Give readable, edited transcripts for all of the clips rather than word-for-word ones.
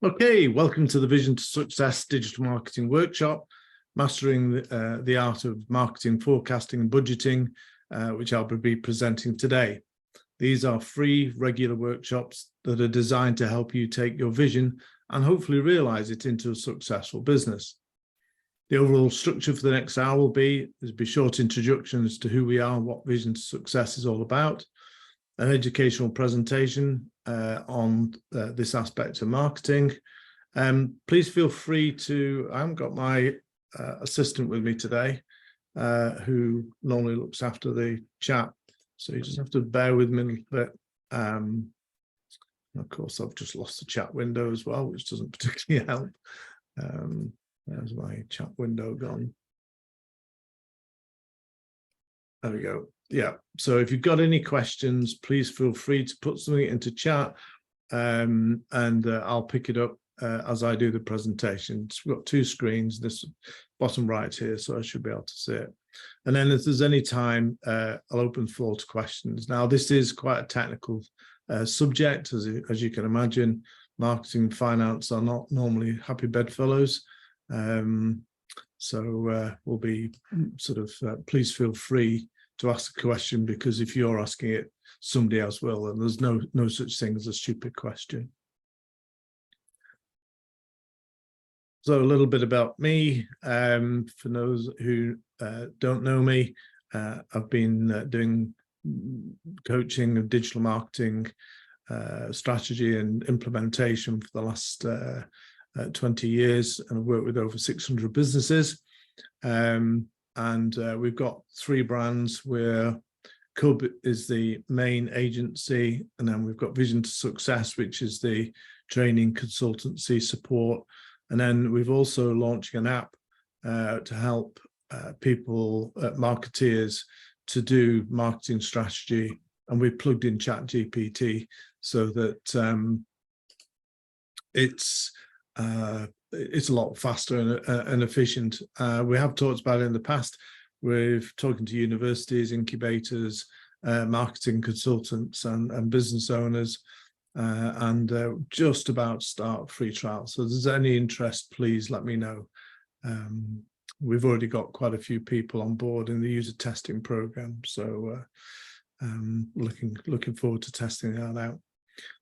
Okay, welcome to the Vision to Success Digital Marketing Workshop, Mastering the Art of Marketing, Forecasting and Budgeting, which I'll be presenting today. These are free, regular workshops that are designed to help you take your vision and hopefully realize it into a successful business. The overall structure for the next hour will be short introductions to who we are and what Vision to Success is all about, an educational presentation on this aspect of marketing. Please feel free to, I haven't got my assistant with me today, who normally looks after the chat. So you just have to bear with me a little bit. Of course, I've just lost the chat window as well, which doesn't particularly help. There's my chat window gone. There we go. Yeah, so if you've got any questions, please feel free to put something into chat, and I'll pick it up as I do the presentation. We've got two screens, this bottom right here, so I should be able to see it. And then if there's any time, I'll open the floor to questions. Now, this is quite a technical subject, as you can imagine. Marketing and finance are not normally happy bedfellows. So we'll be sort of, please feel free to ask a question, because if you're asking it, somebody else will, and there's no such thing as a stupid question. So a little bit about me, for those who don't know me, I've been doing coaching of digital marketing, strategy and implementation for the last 20 years, and I've worked with over 600 businesses. And we've got three brands where Cub is the main agency, and then we've got Vision to Success, which is the training, consultancy, support. And then we've also launched an app to help people, marketeers, to do marketing strategy. And we've plugged in ChatGPT so that it's a lot faster and efficient. We have talked about it in the past. We're talking to universities, incubators, marketing consultants and business owners, and just about to start free trial. So if there's any interest, please let me know. We've already got quite a few people on board in the user testing program. So looking forward to testing that out.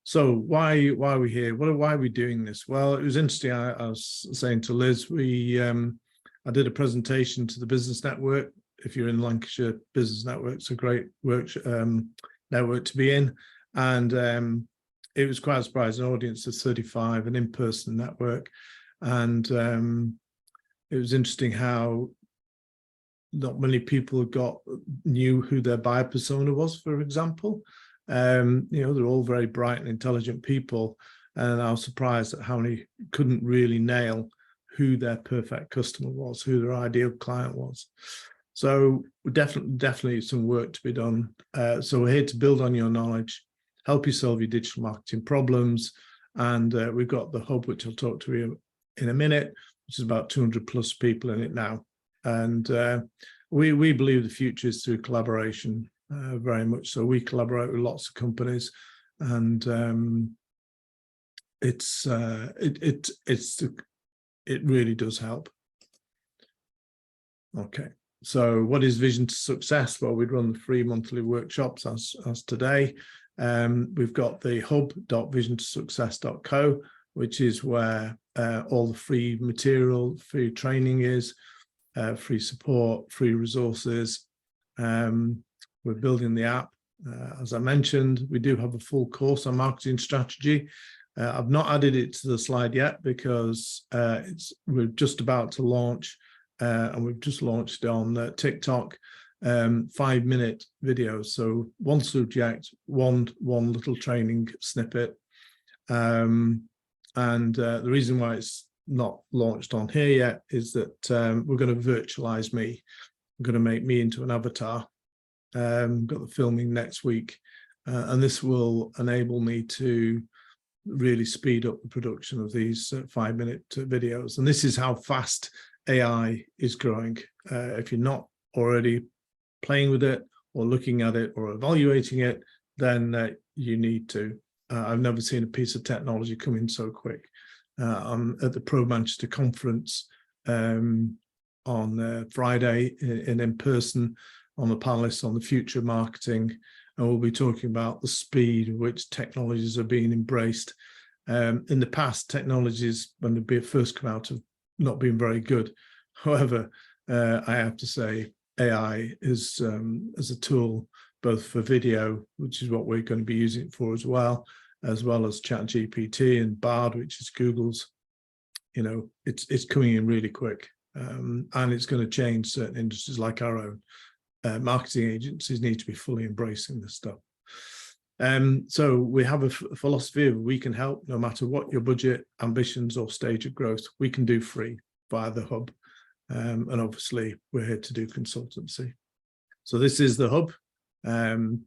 So why are we here? Why are we doing this? Well, it was interesting. I was saying to Liz, I did a presentation to the Business Network. If you're in Lancashire, Business Network's a great network to be in. And it was quite a surprising audience of 35, an in-person network. And it was interesting how not many people knew who their buyer persona was, for example. You know, they're all very bright and intelligent people, and I was surprised at how many couldn't really nail who their perfect customer was, who their ideal client was. So definitely some work to be done. So we're here to build on your knowledge, help you solve your digital marketing problems, and we've got the hub, which I'll talk to you in a minute, which is about 200 plus people in it now. And we believe the future is through collaboration. Very much so. We collaborate with lots of companies, and it really does help. Okay, so what is Vision to Success? Well, we'd run the free monthly workshops as today. We've got the hub.vision2success.co, which is where all the free material, free training is, free support, free resources. We're building the app. As I mentioned, we do have a full course on marketing strategy. I've not added it to the slide yet because we're just about to launch, and we've just launched it on TikTok, 5-minute videos. So one subject, one little training snippet. And the reason why it's not launched on here yet is that we're going to virtualize me. We're going to make me into an avatar. Got the filming next week, and this will enable me to really speed up the production of these 5-minute videos. And this is how fast AI is growing. If you're not already playing with it or looking at it or evaluating it, then you need to. I've never seen a piece of technology come in so quick. at the Pro Manchester conference on Friday in person on the panelists on the future of marketing, and we'll be talking about the speed at which technologies are being embraced. In the past, technologies, when they first come out, have not been very good. However, I have to say AI is as a tool both for video, which is what we're going to be using it for as well as ChatGPT and Bard, which is Google's. You know, it's coming in really quick, and it's going to change certain industries like our own. Marketing agencies need to be fully embracing this stuff. So we have a philosophy of we can help no matter what your budget, ambitions, or stage of growth. We can do free via the hub, and obviously we're here to do consultancy. So this is the hub, and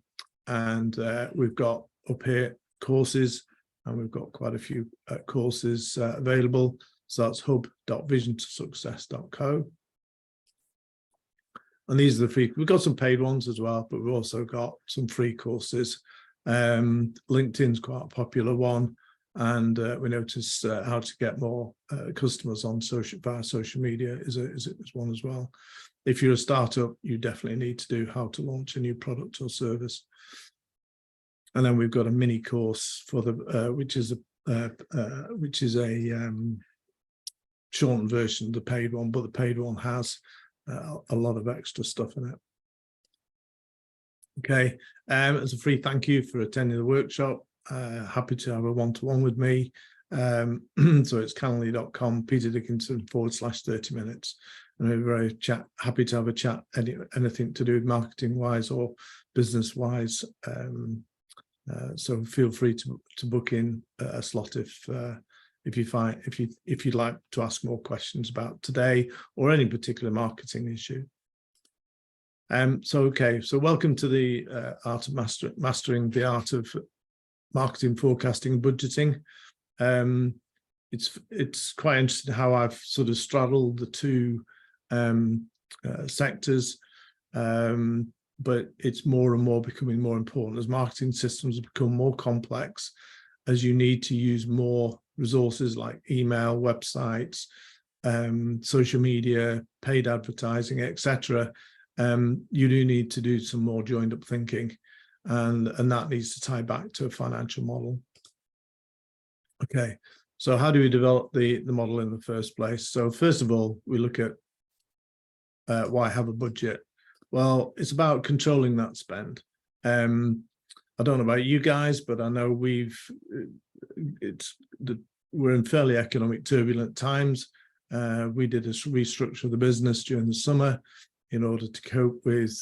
we've got up here courses, and we've got quite a few courses available. So that's hub.vision2success.co. And these are the free. We've got some paid ones as well, but we've also got some free courses. LinkedIn's quite a popular one, and we notice how to get more customers on via social media is one as well. If you're a startup, you definitely need to do how to launch a new product or service. And then we've got a mini course for the which is a shortened version of the paid one, but the paid one has a lot of extra stuff in it. Okay, as a free thank you for attending the workshop. Happy to have a one-to-one with me. So it's calendly.com, Peter Dickinson /30 minutes. And we're very happy to have a chat, anything to do with marketing wise or business wise. So feel free to book in a slot if you'd like to ask more questions about today or any particular marketing issue. So welcome to the art of mastering the art of marketing, forecasting, and budgeting. It's quite interesting how I've sort of straddled the two sectors, but it's more and more becoming more important as marketing systems become more complex, as you need to use more resources like email, websites, social media, paid advertising, etc. You do need to do some more joined up thinking, and that needs to tie back to a financial model. Okay, so how do we develop the model in the first place? So first of all, we look at why have a budget. Well, it's about controlling that spend. I don't know about you guys, but I know we're in fairly economic turbulent times. We did a restructure of the business during the summer in order to cope with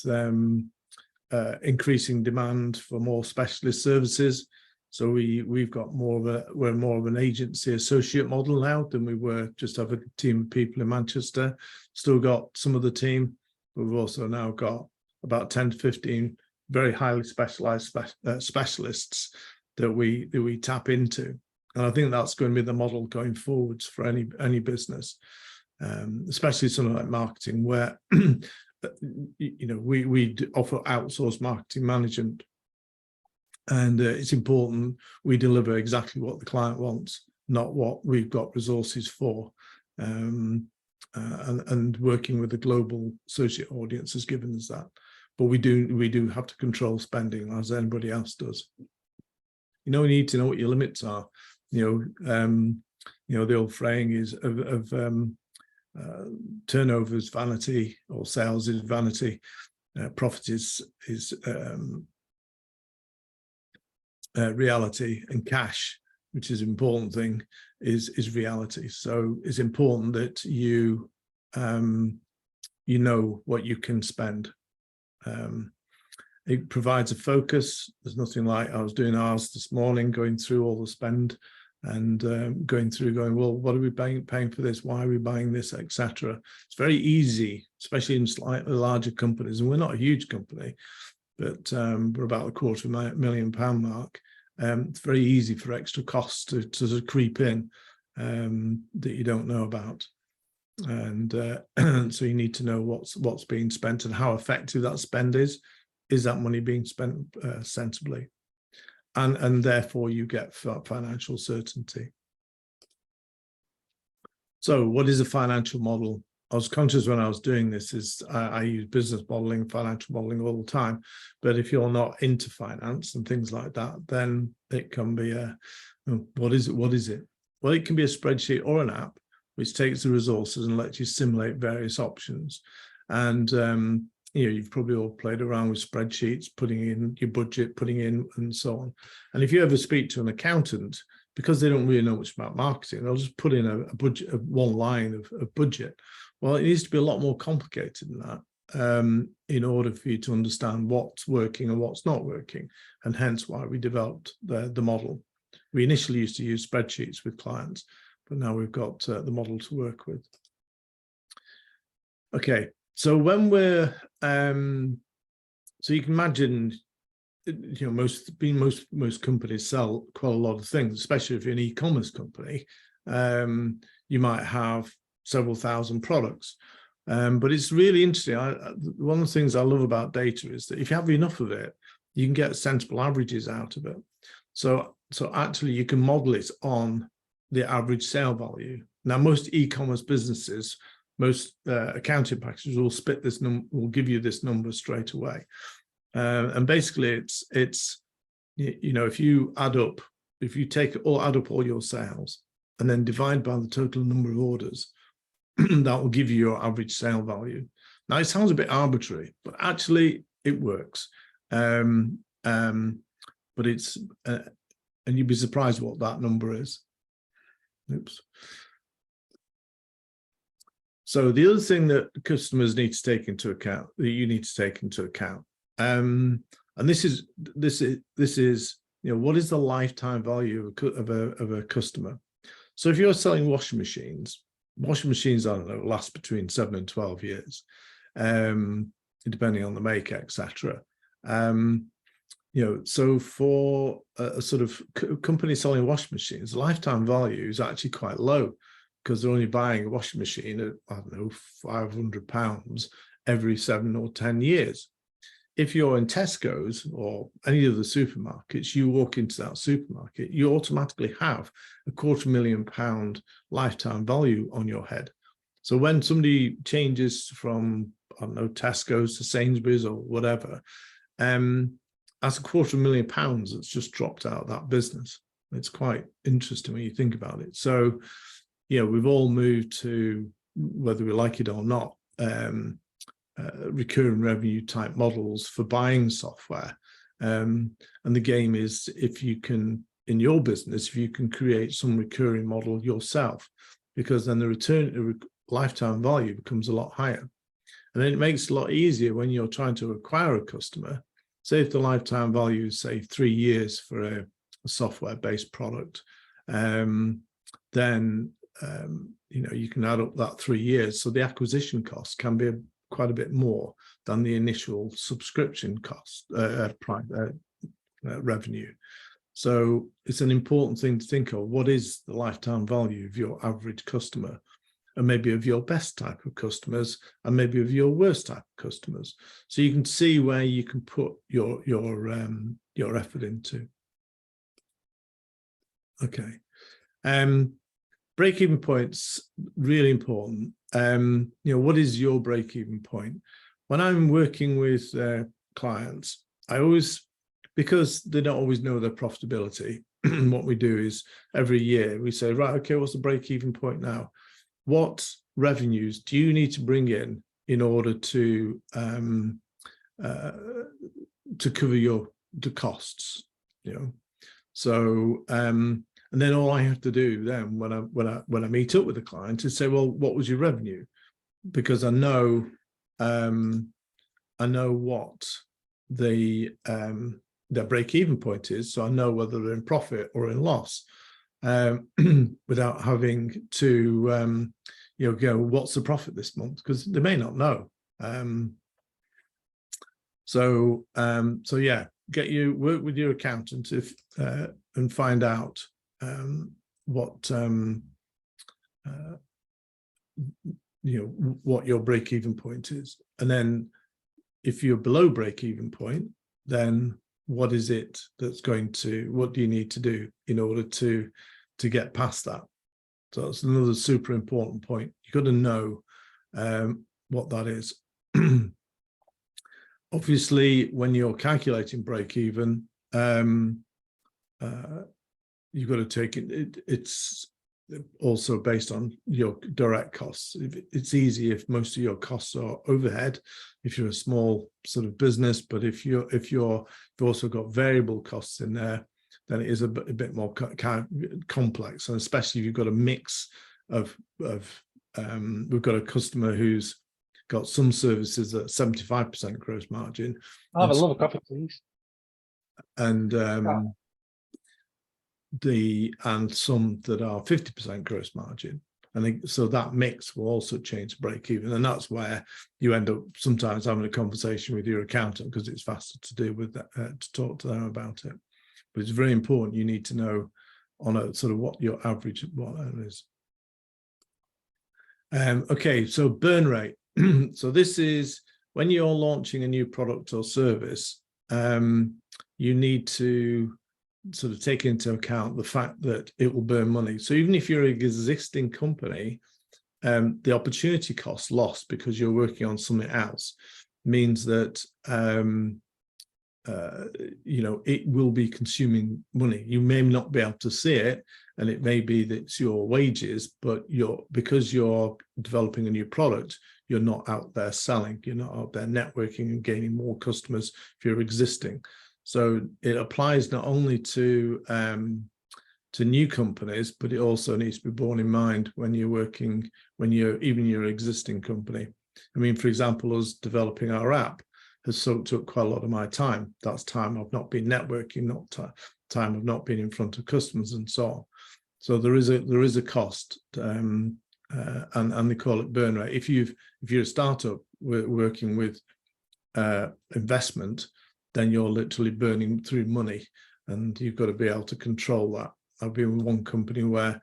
increasing demand for more specialist services. So we're more of an agency associate model now than we were just have a team of people in Manchester. Still got some of the team, but we've also now got about 10 to 15 very highly specialized specialists that we tap into. And I think that's going to be the model going forwards for any business, especially something like marketing, where we offer outsourced marketing management, and it's important we deliver exactly what the client wants, not what we've got resources for. And working with the global associate audience has given us that, but we do have to control spending as anybody else does. We need to know what your limits are. The old saying is of turnover is vanity, or sales is vanity. Profit is reality, and cash, which is an important thing, is reality. So it's important that you know what you can spend. It provides a focus. There's nothing like, I was doing ours this morning, going through all the spend and going, well, what are we paying for this? Why are we buying this, etc. It's very easy, especially in slightly larger companies, and we're not a huge company, but we're about £250,000 mark. It's very easy for extra costs to sort of creep in that you don't know about, and so you need to know what's being spent and how effective that spend is. Is that money being spent sensibly? And therefore you get financial certainty. So what is a financial model? I was conscious when I was doing this is I use business modeling, financial modeling all the time. But if you're not into finance and things like that, then it can be what is it? What is it? Well, it can be a spreadsheet or an app which takes the resources and lets you simulate various options. And you've probably all played around with spreadsheets, putting in your budget, putting in and so on. And if you ever speak to an accountant, because they don't really know much about marketing, they'll just put in a budget, one line of budget. Well, it needs to be a lot more complicated than that in order for you to understand what's working and what's not working, and hence why we developed the model. We initially used to use spreadsheets with clients, but now we've got the model to work with. Okay, so when we're, so you can imagine, most companies sell quite a lot of things, especially if you're an e-commerce company. You might have several thousand products, but it's really interesting. One of the things I love about data is that if you have enough of it, you can get sensible averages out of it. So actually you can model it on the average sale value. Now, most e-commerce businesses, most accounting packages will spit this will give you this number straight away. And basically it's if you add up all your sales and then divide by the total number of orders, that will give you your average sale value. Now, it sounds a bit arbitrary, but actually it works. But it's and you'd be surprised what that number is. Oops. So the other thing that customers need to take into account, that you need to take into account, and this is what is the lifetime value of a customer? So if you're selling washing machines, I don't know, last between 7 and 12 years, depending on the make, etc. So for a sort of company selling washing machines, lifetime value is actually quite low, because they're only buying a washing machine at, I don't know, £500 every 7 or 10 years. If you're in Tesco's or any of the supermarkets, you walk into that supermarket, you automatically have £250,000 lifetime value on your head. So when somebody changes from, I don't know, Tesco's to Sainsbury's or whatever, that's £250,000 that's just dropped out of that business. It's quite interesting when you think about it. So, we've all moved to, whether we like it or not, recurring revenue type models for buying software. And the game is, if you can, in your business, if you can create some recurring model yourself, because then the lifetime value becomes a lot higher. And then it makes it a lot easier when you're trying to acquire a customer. Say if the lifetime value is, say, 3 years for a software-based product, then you can add up that 3 years. So the acquisition cost can be quite a bit more than the initial subscription cost, revenue. So it's an important thing to think of. What is the lifetime value of your average customer, and maybe of your best type of customers, and maybe of your worst type of customers? So you can see where you can put your effort into. Okay. Break-even points, really important. What is your break-even point? When I'm working with clients, I always, because they don't always know their profitability, what we do is every year we say, right, okay, what's the break-even point now? What revenues do you need to bring in order to cover the costs? So and then all I have to do then when I meet up with the client is say, well, what was your revenue? Because I know what their break-even point is, so I know whether they're in profit or in loss, without having to go, what's the profit this month? Because they may not know. So yeah, work with your accountant and find out what your break-even point is, and then if you're below break-even point, then what is it what do you need to do in order to get past that? So that's another super important point. You've got to know what that is. Obviously, when you're calculating break even, you've got to take it's also based on your direct costs. It's easy if most of your costs are overhead, if you're a small sort of business, but if you've also got variable costs in there, then it is a bit more complex, and especially if you've got a mix of we've got a customer who's got some services at 75% gross margin. I'll have a love of coffee, please. And some that are 50% gross margin. And so that mix will also change break even. And that's where you end up sometimes having a conversation with your accountant, because it's faster to deal with that, to talk to them about it. But it's very important. You need to know on a sort of what your average what that is. Okay, so burn rate. So this is when you're launching a new product or service, you need to sort of take into account the fact that it will burn money. So even if you're an existing company, the opportunity cost lost because you're working on something else means that you know, it will be consuming money. You may not be able to see it, and it may be that it's your wages, but because you're developing a new product, you're not out there selling, you're not out there networking and gaining more customers if you're existing. So it applies not only to new companies, but it also needs to be borne in mind when you're working, even your existing company. I mean, for example, us developing our app has soaked up quite a lot of my time. That's time I've not been networking, not time I've not been in front of customers, and so on. So there is a cost, and they call it burn rate. If you're a startup working with investment, then you're literally burning through money, and you've got to be able to control that. I've been with one company where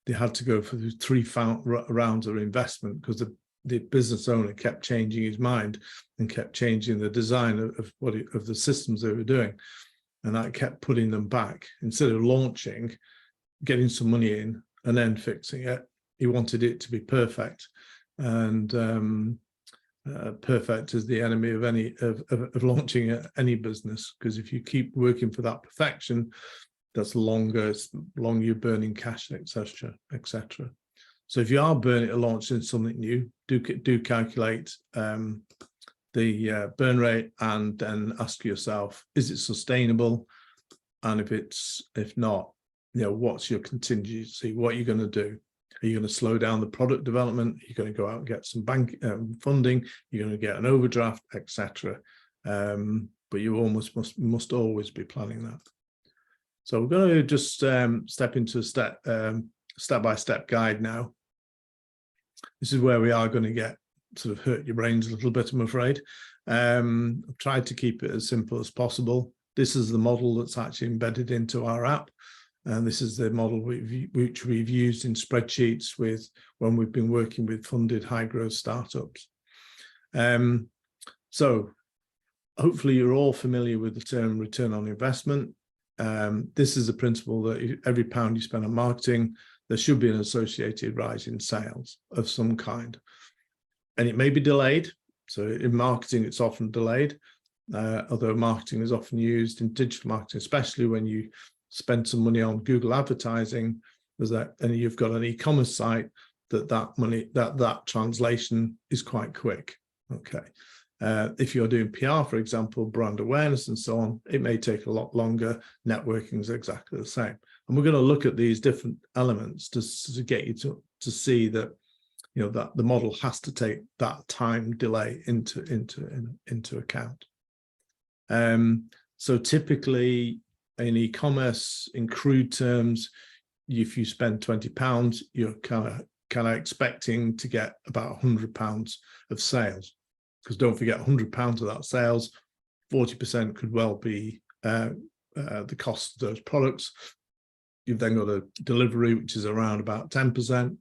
they had to go for 3 rounds of investment because the business owner kept changing his mind and kept changing the design of the systems they were doing, and that kept putting them back. Instead of launching, getting some money in, and then fixing it, he wanted it to be perfect, and perfect is the enemy of of launching any business, because if you keep working for that perfection, that's longer you're burning cash, etc. So if you are launching something new, do calculate the burn rate, and then ask yourself, is it sustainable? And if not, you know, what's your contingency? What are you going to do? Are you going to slow down the product development? Are you going to go out and get some bank funding? You're going to get an overdraft, etc. But you almost must always be planning that. So we're going to just step into a step-by-step guide now. This is where we are going to get sort of hurt your brains a little bit, I'm afraid. I've tried to keep it as simple as possible. This is the model that's actually embedded into our app. And this is the model which we've used in spreadsheets when we've been working with funded high-growth startups. So hopefully you're all familiar with the term return on investment. This is a principle that every pound you spend on marketing, there should be an associated rise in sales of some kind. And it may be delayed. So in marketing, it's often delayed, although marketing is often used in digital marketing, especially when you spend some money on Google advertising, and you've got an e-commerce site, that translation is quite quick. Okay. If you're doing PR, for example, brand awareness and so on, it may take a lot longer. Networking is exactly the same. And we're going to look at these different elements to get you to see that, you know, that the model has to take that time delay into account. So typically in e-commerce, in crude terms, if you spend £20, you're kind of expecting to get about £100 of sales. Because don't forget, £100 of that sales, 40% could well be the cost of those products. You've then got a delivery, which is around about 10%.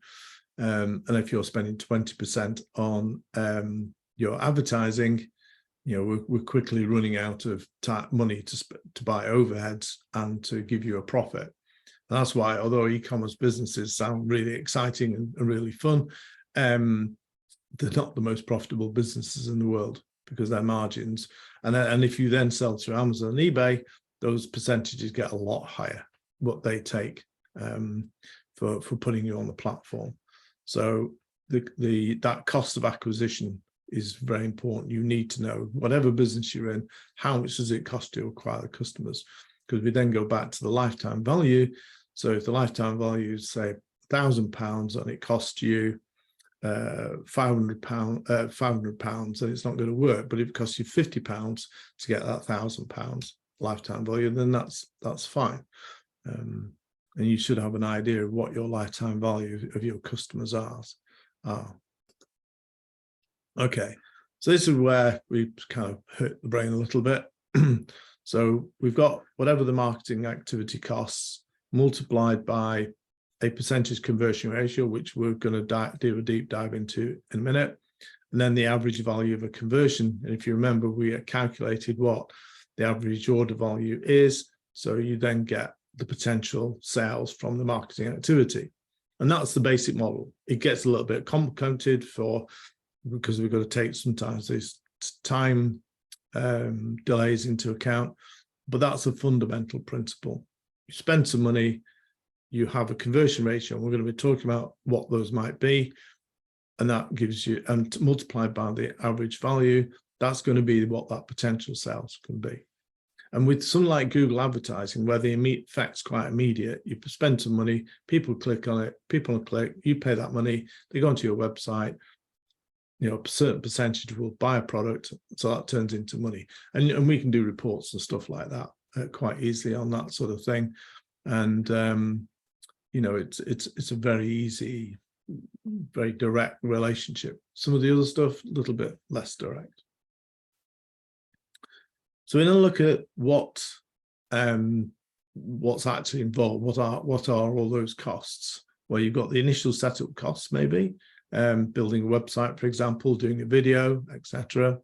And if you're spending 20% on your advertising, you know, we're quickly running out of money to buy overheads and to give you a profit. that's why, although e-commerce businesses sound really exciting and really fun, they're not the most profitable businesses in the world because their margins. And if you then sell through Amazon and eBay, those percentages get a lot higher, what they take for putting you on the platform. So that cost of acquisition is very important. You need to know, whatever business you're in, how much does it cost to acquire the customers? Because we then go back to the lifetime value. So if the lifetime value is, say, £1,000 and it costs you £500, then it's not going to work. But if it costs you £50 to get that £1,000 lifetime value, then that's fine. And you should have an idea of what your lifetime value of your customers are. Okay, so this is where we kind of hurt the brain a little bit. So we've got whatever the marketing activity costs multiplied by a percentage conversion ratio, which we're going to do a deep dive into in a minute, and then the average value of a conversion. And if you remember, we calculated what the average order value is, so you then get the potential sales from the marketing activity. And that's the basic model. It gets a little bit complicated because we've got to take sometimes these time delays into account, but that's a fundamental principle. You spend some money, you have a conversion ratio, and we're going to be talking about what those might be, and that gives you, and multiplied by the average value, that's going to be what that potential sales can be. And with something like Google advertising, where the effect's quite immediate, you spend some money, people click on it, people click, you pay that money, they go onto your website, you know, a certain percentage will buy a product, so that turns into money. And we can do reports and stuff like that quite easily on that sort of thing. And you know, it's a very easy, very direct relationship. Some of the other stuff, a little bit less direct. So we're going to look at what's actually involved. What are all those costs? Well, you've got the initial setup costs, maybe building a website, for example, doing a video, etc.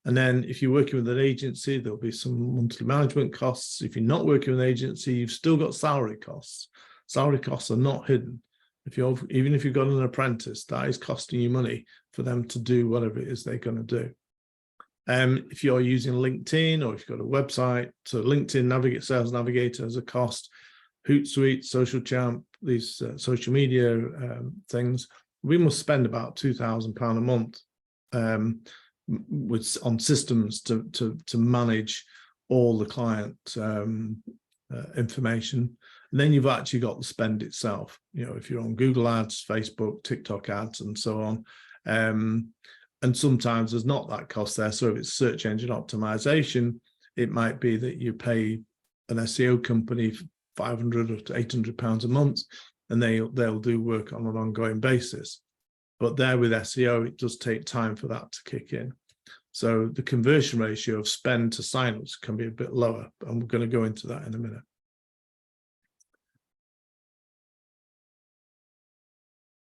And then if you're working with an agency, there'll be some monthly management costs. If you're not working with an agency, you've still got salary costs. Salary costs are not hidden. Even if you've got an apprentice, that is costing you money for them to do whatever it is they're going to do. If you're using LinkedIn, or if you've got a website, so LinkedIn Sales Navigator as a cost, Hootsuite, Social Champ, these social media things, we must spend about £2,000 a month on systems to manage all the client information. And then you've actually got the spend itself. You know, if you're on Google Ads, Facebook, TikTok ads, and so on. And sometimes there's not that cost there. So if it's search engine optimization, it might be that you pay an SEO company £500 to £800 a month, and they'll do work on an ongoing basis. But there with SEO, it does take time for that to kick in. So the conversion ratio of spend to signups can be a bit lower, and we're going to go into that in a minute.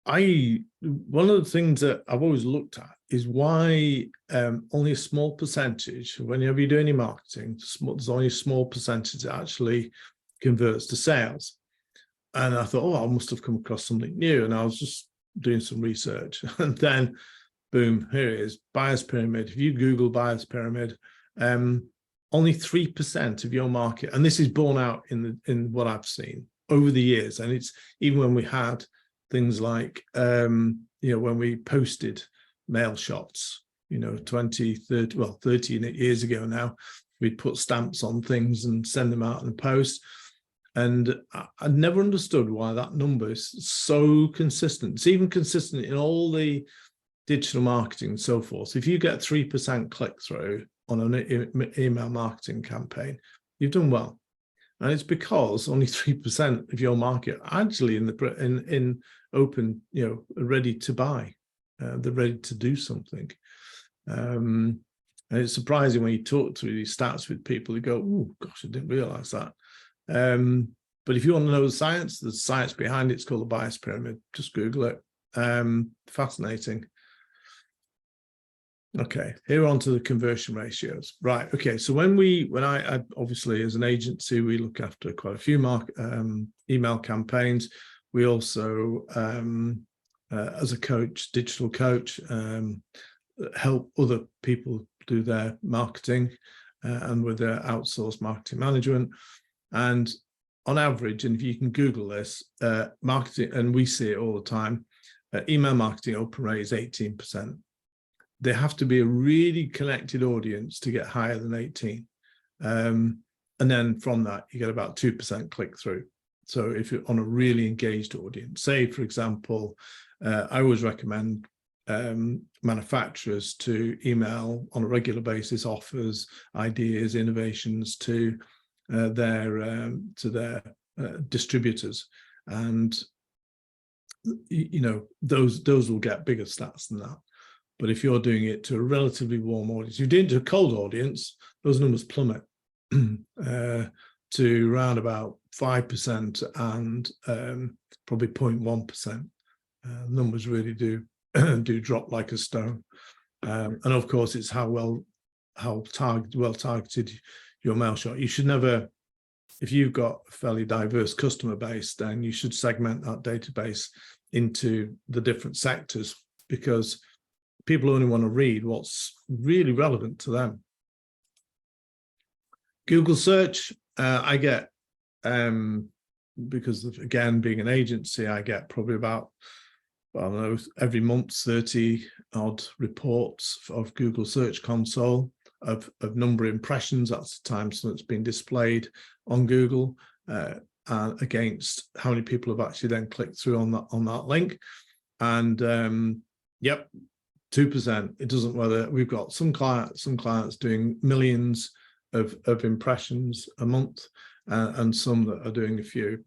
One of the things that I've always looked at is why only a small percentage, whenever you do any marketing, there's only a small percentage that actually converts to sales. And I thought, oh, I must have come across something new. And I was just doing some research, and then boom, here it is, buyer's pyramid. If you Google buyer's pyramid, only 3% of your market, and this is borne out in what I've seen over the years. And it's even when we had things like, you know, when we posted mail shots, you know, 13 years ago now, we'd put stamps on things and send them out in the post. And I never understood why that number is so consistent. It's even consistent in all the digital marketing and so forth. So if you get 3% click-through on an email marketing campaign, you've done well. And it's because only 3% of your market are actually in open, you know, ready to buy. They're ready to do something. And it's surprising when you talk through these stats with people who go, oh, gosh, I didn't realize that. But if you want to know the science behind it. It's called the buyer's pyramid. Just Google it. Fascinating. Okay, here on to the conversion ratios. Right. Okay. So when I obviously as an agency, we look after quite a few email campaigns. We also, as a coach, digital coach, help other people do their marketing and with their outsourced marketing management. And on average, and if you can Google this, marketing, and we see it all the time, email marketing open rate is 18%. They have to be a really connected audience to get higher than 18. And then from that, you get about 2% click through. So if you're on a really engaged audience, say, for example, I always recommend manufacturers to email on a regular basis offers, ideas, innovations to their distributors. And, you know, those will get bigger stats than that. But if you're doing it to a relatively warm audience, you're doing it to a cold audience, those numbers plummet to around about 5% and probably 0.1%. Numbers really do drop like a stone. And of course, it's how well targeted your mail shot. You should never, if you've got a fairly diverse customer base, then you should segment that database into the different sectors, because people only want to read what's really relevant to them. Google search, I get, because of, again, being an agency, I get probably about, I don't know, every month, 30 odd reports of Google Search Console of number of impressions. That's the time so it's been displayed on Google against how many people have actually then clicked through on that link. And yep, 2%. It doesn't whether we've got some clients doing millions of impressions a month, and some that are doing a few.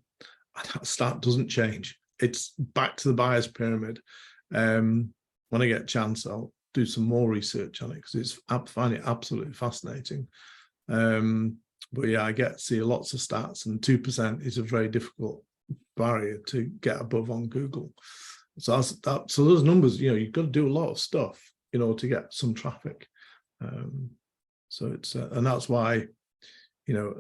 That stat doesn't change. It's back to the buyer's pyramid. When I get a chance, I'll do some more research on it because I find it absolutely fascinating. But yeah, I see lots of stats, and 2% is a very difficult barrier to get above on Google. So so those numbers, you know, you've got to do a lot of stuff in order to get some traffic. So it's and that's why, you know,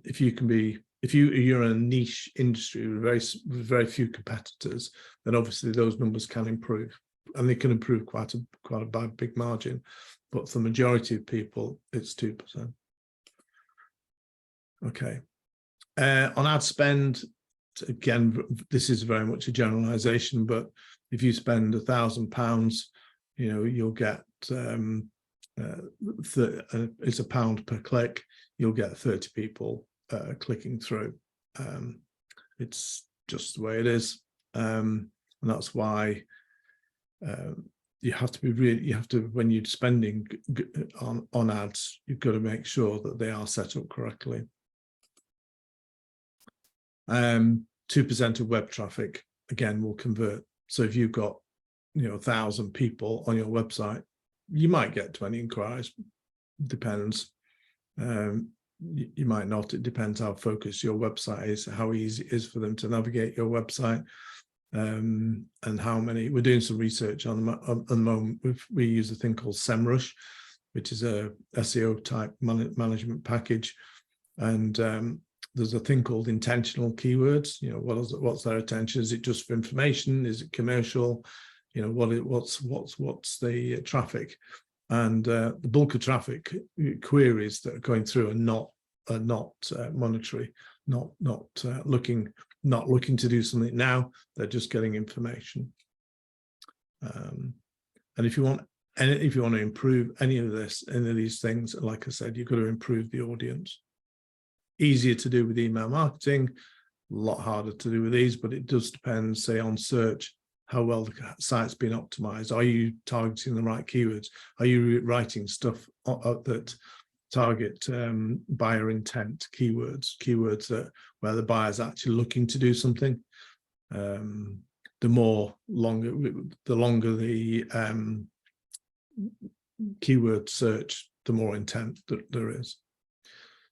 if you're in a niche industry with very few competitors, then obviously those numbers can improve, and they can improve quite a big margin. But for the majority of people, it's 2%. Okay. On ad spend, again, this is very much a generalization, but if you spend £1,000, you know, you'll get it's £1 per click. You'll get 30 people clicking through. It's just the way it is, and that's why you have to when you're spending on ads, you've got to make sure that they are set up correctly. 2% of web traffic, again, will convert. So if you've got, you know, 1,000 people on your website, you might get 20 inquiries. Depends. You might not. It depends how focused your website is, how easy it is for them to navigate your website, and how many. We're doing some research on the moment. We use a thing called SEMrush, which is a SEO type management package, and there's a thing called intentional keywords. You know, what's their attention? Is it just for information? Is it commercial? You know, what's the traffic? And the bulk of traffic queries that are going through are not monetary, not looking to do something now. They're just getting information. And if you want to improve any of these things, like I said, you've got to improve the audience. Easier to do with email marketing, a lot harder to do with these, but it does depend, say, on search, how well the site's been optimized. Are you targeting the right keywords? Are you writing stuff that target buyer intent keywords that where the buyer's actually looking to do something? The longer the keyword search, the more intent that there is.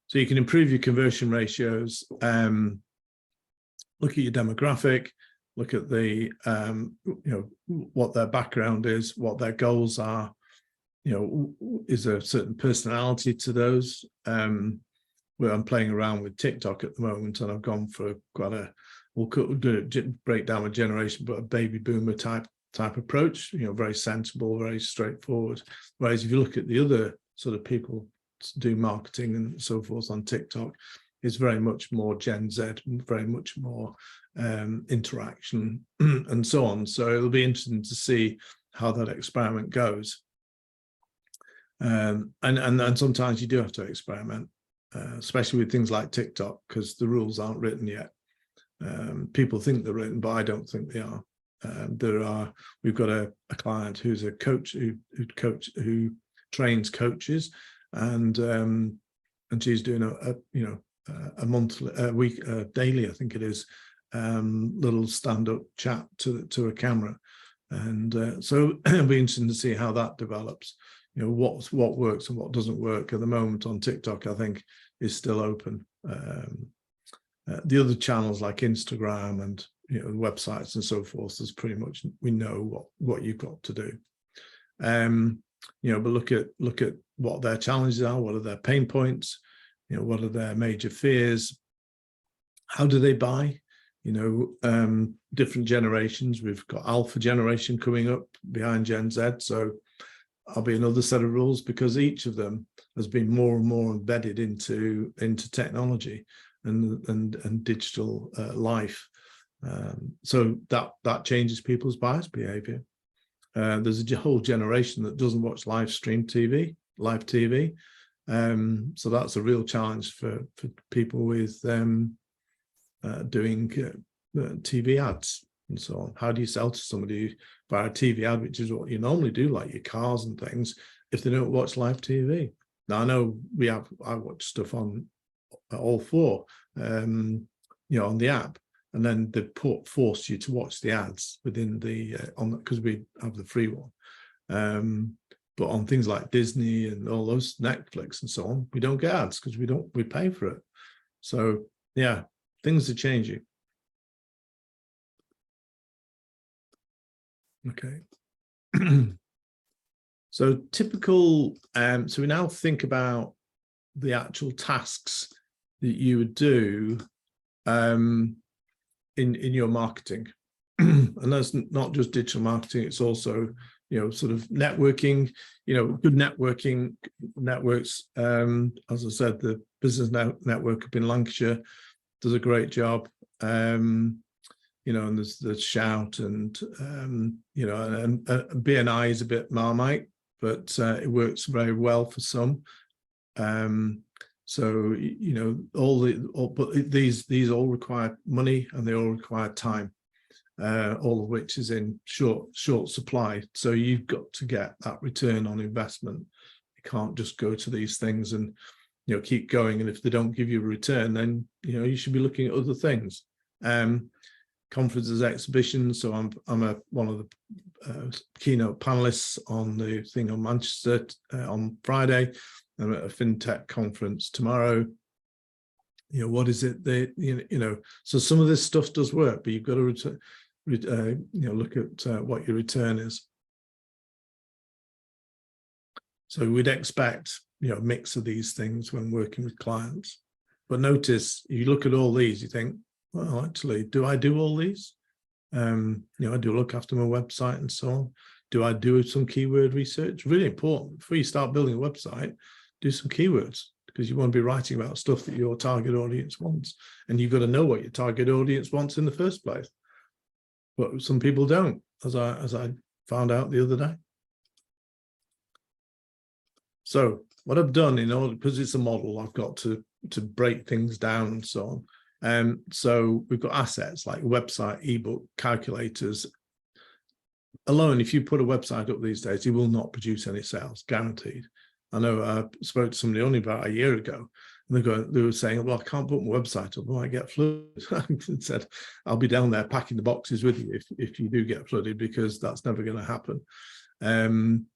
So you can improve your conversion ratios, look at your demographic, look at the, you know, what their background is, what their goals are, is there a certain personality to those? Where I'm playing around with TikTok at the moment, and I've gone for quite a, we'll break down a generation, but a baby boomer type approach, very sensible, very straightforward. Whereas if you look at the other sort of people do marketing and so forth on TikTok, it's very much more Gen Z, very much more interaction and so on. So it'll be interesting to see how that experiment goes. And sometimes you do have to experiment, especially with things like TikTok, because the rules aren't written yet. People think they're written, but I don't think they are. We've got a client who's a coach who trains coaches, and she's doing a monthly, daily, I think it is, little stand-up chat to a camera, and so it'll be interesting to see how that develops. What works and what doesn't work at the moment on TikTok, I think, is still open. The other channels like Instagram and websites and so forth, is pretty much, we know what you've got to do. But look at what their challenges are, what are their pain points, what are their major fears, how do they buy? Different generations. We've got Alpha generation coming up behind Gen Z, so I'll be another set of rules, because each of them has been more and more embedded into technology and digital life. So that changes people's buyers' behavior. There's a whole generation that doesn't watch live TV. So that's a real challenge for people with doing TV ads and so on. How do you sell to somebody via a TV ad, which is what you normally do, like your cars and things, if they don't watch live TV? Now, I know I watch stuff on all four, on the app, and then they force you to watch the ads within the because we have the free one. But on things like Disney and all those, Netflix and so on, we don't get ads because we pay for it. So yeah, things are changing. Okay. So typical, so we now think about the actual tasks that you would do in your marketing. And that's not just digital marketing, it's also, sort of networking, good networking networks. As I said, the business network up in Lancashire does a great job. And there's Shout and, and BNI is a bit Marmite, but it works very well for some. So, but these all require money, and they all require time, all of which is in short supply. So you've got to get that return on investment. You can't just go to these things and, keep going. And if they don't give you a return, then, you should be looking at other things. Conferences, exhibitions. So I'm one of the keynote panelists on the thing on Manchester on Friday. I'm at a fintech conference tomorrow. What is it that, so some of this stuff does work, but you've got to look at what your return is. So we'd expect, a mix of these things when working with clients. But notice, you look at all these, you think, well, actually, do I do all these? I do look after my website and so on. Do I do some keyword research? Really important. Before you start building a website, do some keywords, because you want to be writing about stuff that your target audience wants. And you've got to know what your target audience wants in the first place. But some people don't, as I found out the other day. So what I've done, in order, because it's a model, I've got to break things down and so on. So we've got assets like website, ebook, calculators. Alone, if you put a website up these days, it will not produce any sales, guaranteed. I know I spoke to somebody only about a year ago, and they were saying, well, I can't put my website up, I might get flooded. I said, I'll be down there packing the boxes with you if you do get flooded, because that's never going to happen.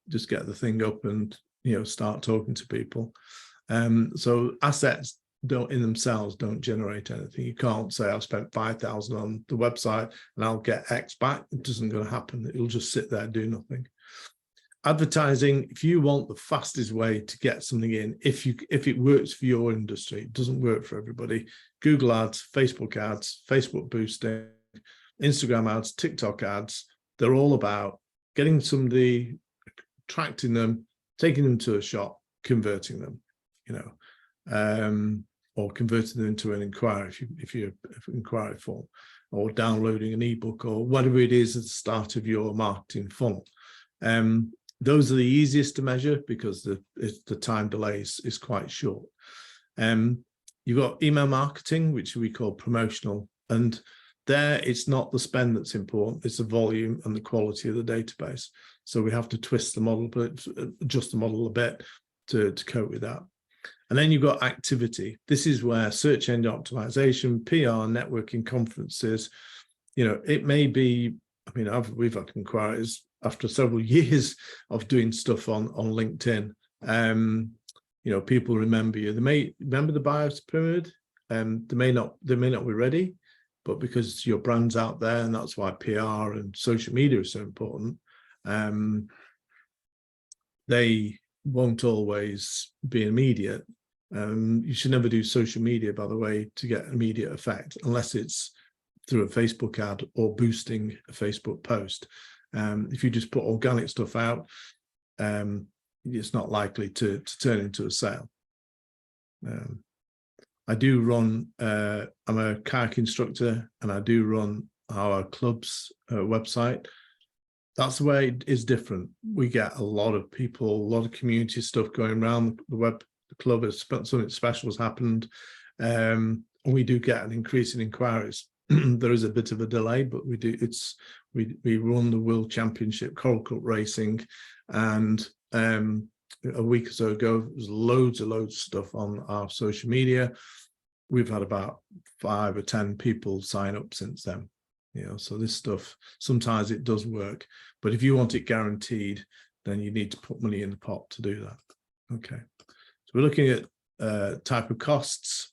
Just get the thing up and, start talking to people. So assets in themselves don't generate anything. You can't say I've spent 5,000 on the website and I'll get X back. It isn't going to happen. It'll just sit there, do nothing. advertising, if you want the fastest way to get something in, if it works for your industry, it doesn't work for everybody. Google ads, Facebook boosting, Instagram ads, TikTok ads, they're all about getting somebody, attracting them, taking them to a shop, converting them, or converting them into an inquiry if you're inquiry form, or downloading an ebook, or whatever it is at the start of your marketing funnel. Those are the easiest to measure because the time delay is quite short. You've got email marketing, which we call promotional, and there it's not the spend that's important, it's the volume and the quality of the database. So we have to twist the model, but adjust the model a bit to cope with that. And then you've got activity. This is where search engine optimization, PR, networking, conferences, it may be, we've had inquiries after several years of doing stuff on LinkedIn. People remember you. They may remember the buyer's pyramid. They may not be ready, but because your brand's out there, and that's why PR and social media is so important, they won't always be immediate. You should never do social media, by the way, to get immediate effect, unless it's through a Facebook ad or boosting a Facebook post. If you just put organic stuff out, it's not likely to turn into a sale. I do run, I'm a kayak instructor, and I do run our club's website. That's the way it is different. We get a lot of people, a lot of community stuff going around the club. Something special has happened. And we do get an increase in inquiries. There is a bit of a delay, but we run the World Championship Coral Cup racing, and a week or so ago, there was loads of stuff on our social media. We've had about 5 or 10 people sign up since then. So this stuff, sometimes it does work, but if you want it guaranteed, then you need to put money in the pot to do that. Okay, so we're looking at type of costs.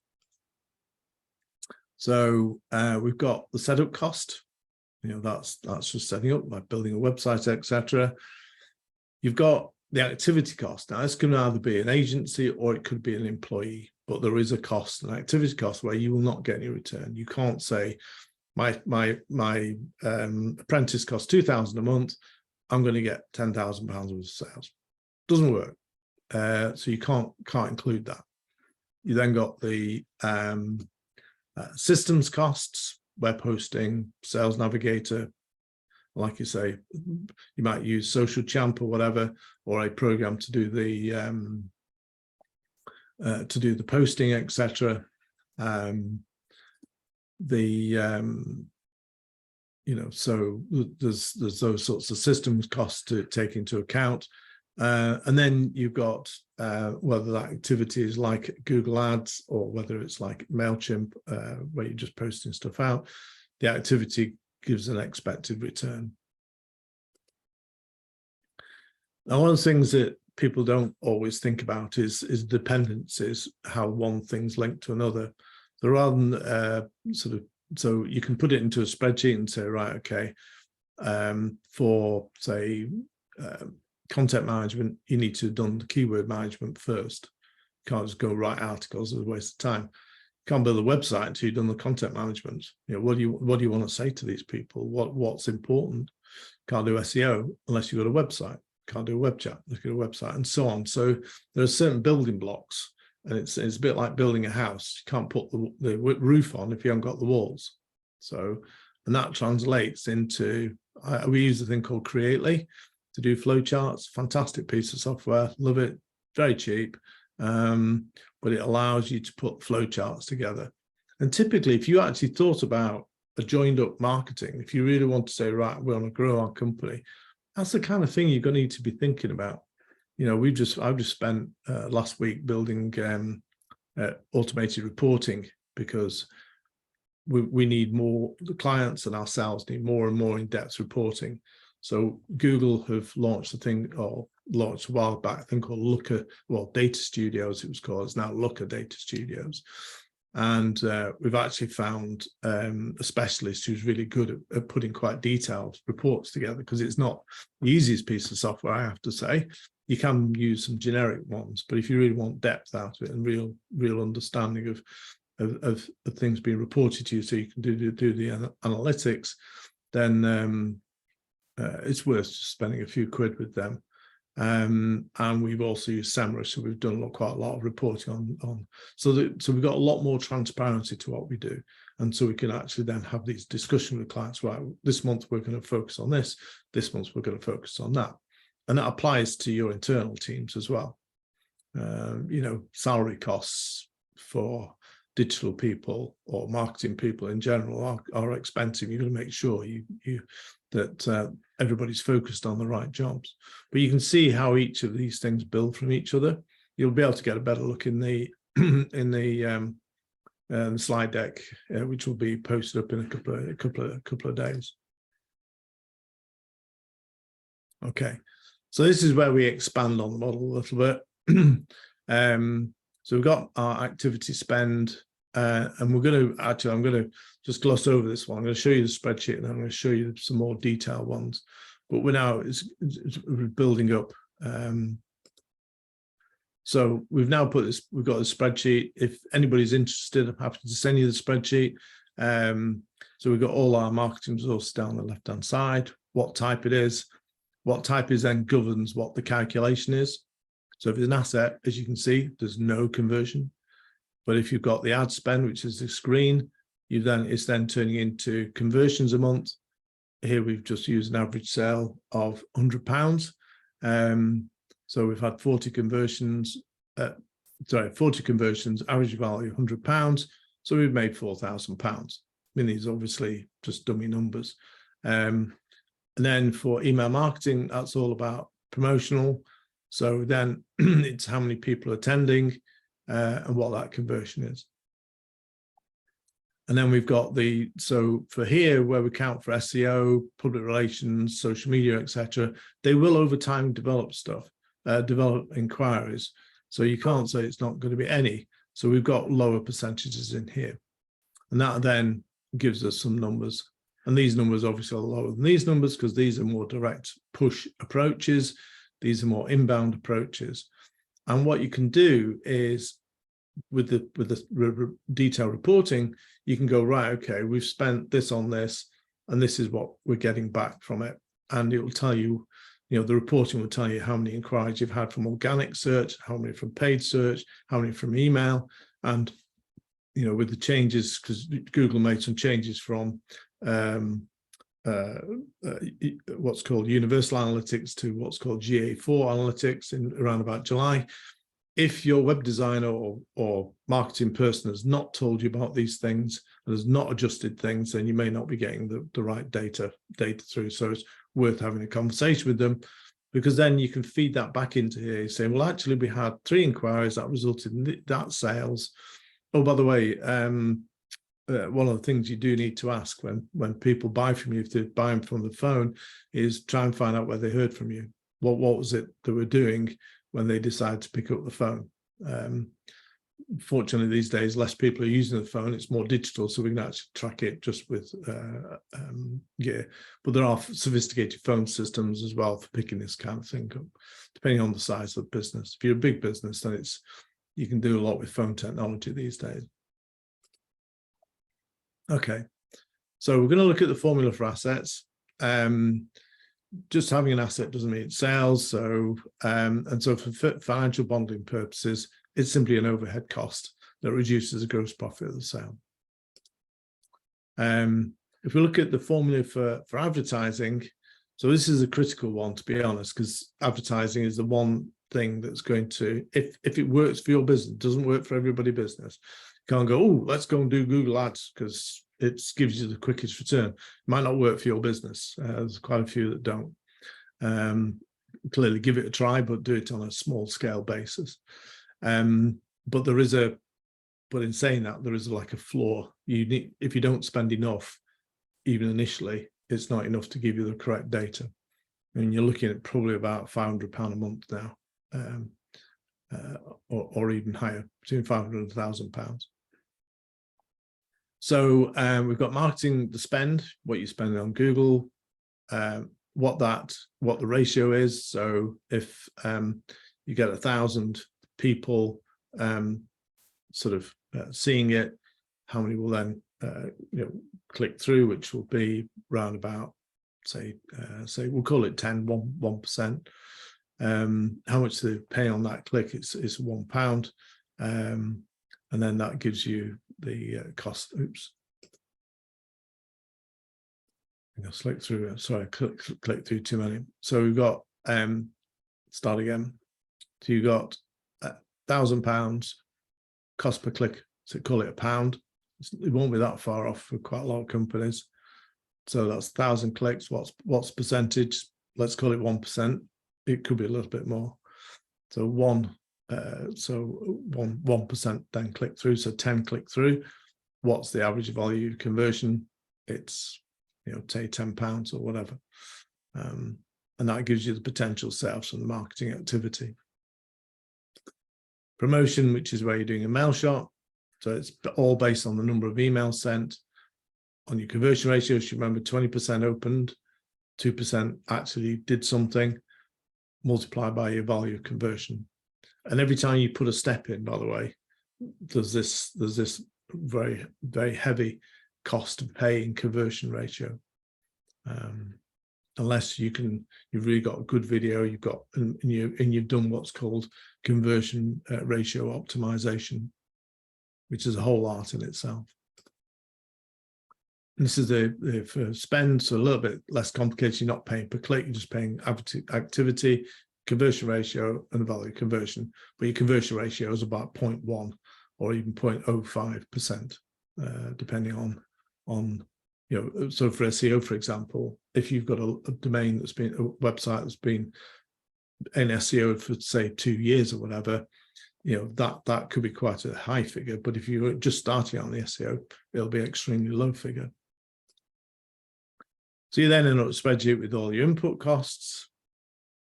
So we've got the setup cost. That's just setting up, like building a website, etc. You've got the activity cost. Now, this can either be an agency or it could be an employee, but there is a cost, an activity cost, where you will not get any return. You can't say, my apprentice costs £2,000 a month, I'm going to get £10,000 worth of sales. Doesn't work. So you can't include that. You then got the systems costs, web hosting, sales navigator. Like you say, you might use Social Champ or whatever, or a program to do the posting, etc. So there's those sorts of systems costs to take into account. And then you've got whether that activity is like Google Ads or whether it's like MailChimp, where you're just posting stuff out. The activity gives an expected return. Now, one of the things that people don't always think about is dependencies, how one thing's linked to another. So rather than so you can put it into a spreadsheet and say, right, okay, for say content management, you need to have done the keyword management first. You can't just go write articles, it's a waste of time. You can't build a website until you've done the content management. What do you want to say to these people? What's important? Can't do SEO unless you've got a website. Can't do a web chat unless you've got a website, and so on. So there are certain building blocks, and it's a bit like building a house. You can't put the roof on if you haven't got the walls. So, and that translates into, we use a thing called Creately to do flowcharts. Fantastic piece of software, love it, very cheap, but it allows you to put flowcharts together. And typically, if you actually thought about a joined up marketing, if you really want to say, right, we want to grow our company, that's the kind of thing you're going to need to be thinking about. I've just spent last week building automated reporting, because we need more, the clients and ourselves need more and more in-depth reporting. So Google have launched a thing, or launched a while back, a thing called Looker, well, Data Studios it was called, it's now Looker Data Studios. And we've actually found a specialist who's really good at putting quite detailed reports together, because it's not the easiest piece of software, I have to say. You can use some generic ones, but if you really want depth out of it and real understanding of things being reported to you, so you can do the analytics, then it's worth spending a few quid with them. And we've also used Samra, so we've done quite a lot of reporting on so we've got a lot more transparency to what we do, and so we can actually then have these discussions with clients. Right, this month we're going to focus on this month we're going to focus on that, and that applies to your internal teams as well. You know, salary costs for digital people or marketing people in general are expensive. You've got to make sure that everybody's focused on the right jobs. But you can see how each of these things build from each other. You'll be able to get a better look in the slide deck, which will be posted up in a couple of days. Okay, so this is where we expand on the model a little bit. So we've got our activity spend, and we're going to actually, I'm going to just gloss over this one. I'm going to show you the spreadsheet, and I'm going to show you some more detailed ones. But we're now we're building up. So we've now put this. We've got a spreadsheet. If anybody's interested, I'm happy to send you the spreadsheet. So we've got all our marketing resources down the left-hand side. What type it is. What type is then governs what the calculation is. So if it's an asset, as you can see, there's no conversion. But if you've got the ad spend, which is the screen, it's then turning into conversions a month. Here we've just used an average sale of £100. So we've had 40 conversions, 40 conversions, average value £100. So we've made £4,000. I mean, these are obviously just dummy numbers. And then for email marketing, that's all about promotional. So then it's how many people are attending and what that conversion is. And then we've got so for here, where we count for SEO, public relations, social media, etc., they will over time develop stuff, develop inquiries. So you can't say it's not going to be any. So we've got lower percentages in here. And that then gives us some numbers. And these numbers obviously are lower than these numbers because these are more direct push approaches. These are more inbound approaches. And what you can do is with the detailed reporting, you can go, right, okay, we've spent this on this, and this is what we're getting back from it. And it will tell you, the reporting will tell you how many inquiries you've had from organic search, how many from paid search, how many from email. And, with the changes, because Google made some changes from what's called universal analytics to what's called GA4 analytics in around about July. If your web designer or marketing person has not told you about these things and has not adjusted things, then you may not be getting the right data through. So it's worth having a conversation with them, because then you can feed that back into here saying, well, actually we had 3 inquiries that resulted in that sales. Oh, by the way, one of the things you do need to ask when people buy from you, if they buy them from the phone, is try and find out where they heard from you. What was it they were doing when they decide to pick up the phone? Fortunately, these days, less people are using the phone. It's more digital, so we can actually track it just with gear. But there are sophisticated phone systems as well for picking this kind of thing up, depending on the size of the business. If you're a big business, then you can do a lot with phone technology these days. Okay, so we're going to look at the formula for assets. Just having an asset doesn't mean it's sales. So, and so for financial modeling purposes, it's simply an overhead cost that reduces the gross profit of the sale. If we look at the formula for advertising, so this is a critical one, to be honest, because advertising is the one thing that's going to, if it works for your business, it doesn't work for everybody's business. You can't go, oh, let's go and do Google Ads because it gives you the quickest return. It might not work for your business. There's quite a few that don't. Clearly give it a try, but do it on a small scale basis. But in saying that, there is like a flaw. If you don't spend enough, even initially, it's not enough to give you the correct data. And you're looking at probably about £500 a month now, or even higher, between £500 and £1,000. So we've got marketing, the spend, what you spend on Google, what the ratio is. So if you get 1,000 people sort of seeing it, how many will then click through, which will be round about say we'll call it 1%. How much they pay on that click is £1, and then that gives you the cost. Oops, I'll click through. Sorry, click through too many. So we've got start again. So you got £1,000 cost per click. So call it £1. It won't be that far off for quite a lot of companies. So that's 1,000 clicks. What's percentage? Let's call it 1%. It could be a little bit more. So 1% then click through. So 10 click through. What's the average value conversion? It's say £10 or whatever, and that gives you the potential sales from the marketing activity. Promotion, which is where you're doing a mail shot. So it's all based on the number of emails sent. On your conversion ratio, you remember 20% opened, 2% actually did something, multiplied by your value of conversion. And every time you put a step in, by the way, there's this very, very heavy cost of paying conversion ratio. Unless you've really got a good video, and you've done what's called conversion ratio optimization, which is a whole art in itself. And this is the spend, so a little bit less complicated. You're not paying per click, you're just paying activity, conversion ratio, and value conversion. But your conversion ratio is about 0.1 or even 0.05%, depending on so for SEO, for example, if you've got a domain that's been a website that's been in SEO for say 2 years or whatever, that could be quite a high figure. But if you're just starting on the SEO, it'll be an extremely low figure. So you then end up with a spreadsheet with all your input costs.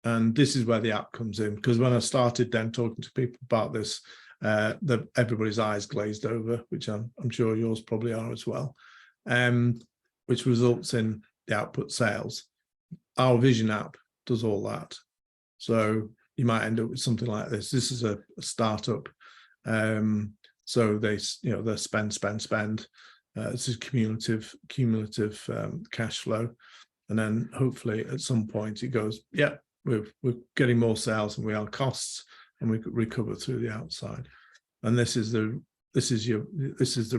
And this is where the app comes in, because when I started then talking to people about this, everybody's eyes glazed over, which I'm sure yours probably are as well, which results in the output sales. Our Vision app does all that. So you might end up with something like this. This is a startup. So they spend. This is cumulative cash flow. And then hopefully at some point it goes, yeah, we're getting more sales than we are costs, and we recover through the outside. And this is the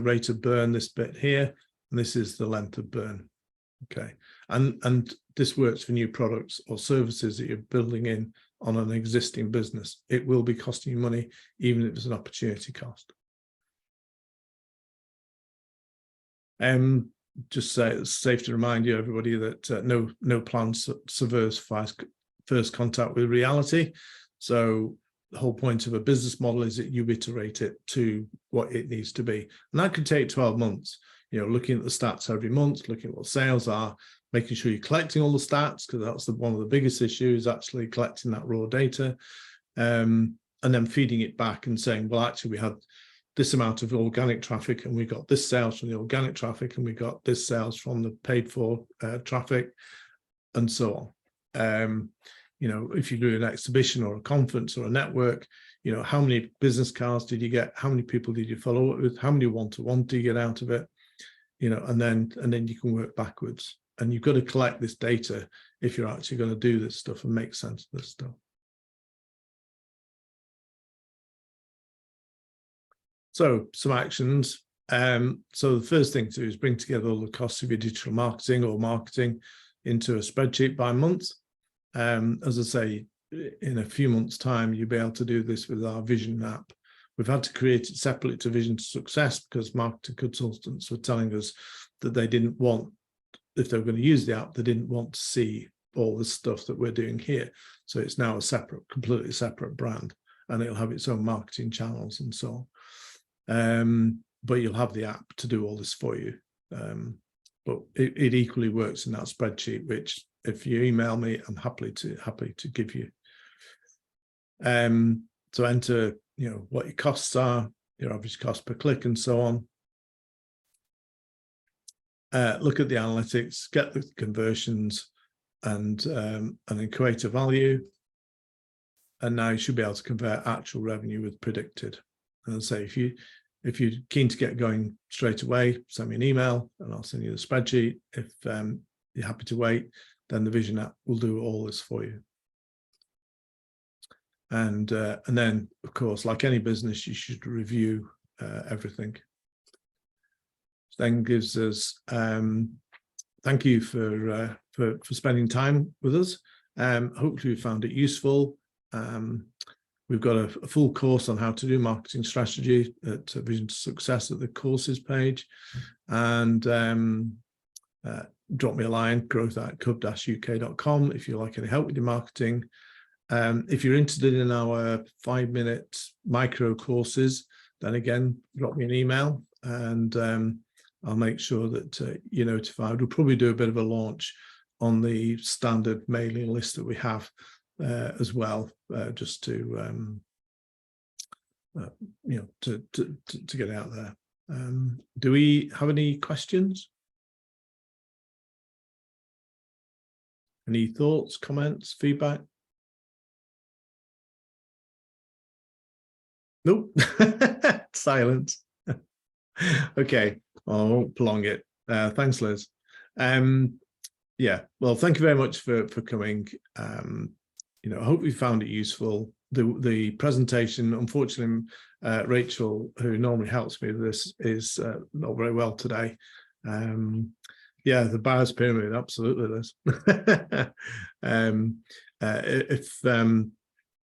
rate of burn, this bit here, and this is the length of burn. Okay, and this works for new products or services that you're building in on an existing business. It will be costing you money, even if it's an opportunity cost. Just say it's safe to remind you, everybody, that no plan subverts first contact with reality. So the whole point of a business model is that you iterate it to what it needs to be, and that could take 12 months. Looking at the stats every month, looking at what sales are, making sure you're collecting all the stats, because that's one of the biggest issues, actually collecting that raw data, and then feeding it back and saying, well, actually, we had this amount of organic traffic, and we got this sales from the organic traffic, and we got this sales from the paid for traffic, and so on. If you do an exhibition or a conference or a network, how many business cards did you get? How many people did you follow up with? How many one-to-one do you get out of it? And then you can work backwards. And you've got to collect this data if you're actually going to do this stuff and make sense of this stuff. So some actions. So the first thing to do is bring together all the costs of your digital marketing or marketing into a spreadsheet by month. As I say, in a few months' time, you'll be able to do this with our Vision app. We've had to create it separately to Vision2Success because marketing consultants were telling us that they didn't want, if they were going to use the app, they didn't want to see all the stuff that we're doing here. So it's now a completely separate brand, and it'll have its own marketing channels and so on. But you'll have the app to do all this for you. But it equally works in that spreadsheet, which if you email me, I'm happy to give you. So enter, what your costs are, your average cost per click, and so on. look at the analytics, get the conversions, and then create a value. And now you should be able to convert actual revenue with predicted. And I'll say, if you're keen to get going straight away, send me an email and I'll send you the spreadsheet. If you're happy to wait, then the Vision app will do all this for you. And then, of course, like any business, you should review everything. Then gives us thank you for spending time with us. Hopefully you found it useful. We've got a full course on how to do marketing strategy at Vision2Success at the courses page, and drop me a line, growth@cub-uk.com if you like any help with your marketing. If you're interested in our 5-minute micro courses, then again, drop me an email and I'll make sure that you're notified. We'll probably do a bit of a launch on the standard mailing list that we have as well, just to to get out there. Do we have any questions? Any thoughts, comments, feedback? Nope. Silence. Okay, well, I won't prolong it. Thanks, Liz. Yeah, well, thank you very much for coming. I hope you found it useful. The presentation, unfortunately, Rachel, who normally helps me with this, is not very well today. Yeah, the buyer's pyramid, absolutely, Liz.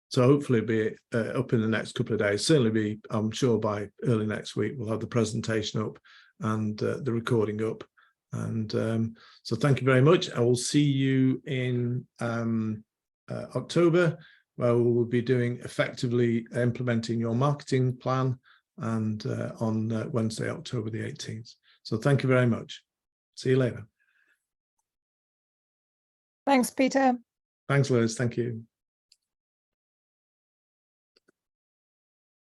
So hopefully be up in the next couple of days. Certainly be, I'm sure by early next week, we'll have the presentation up and the recording up. And so thank you very much. I will see you in October, where we will be doing effectively implementing your marketing plan, and on Wednesday, October the 18th. So thank you very much. See you later. Thanks, Peter. Thanks, Liz. Thank you.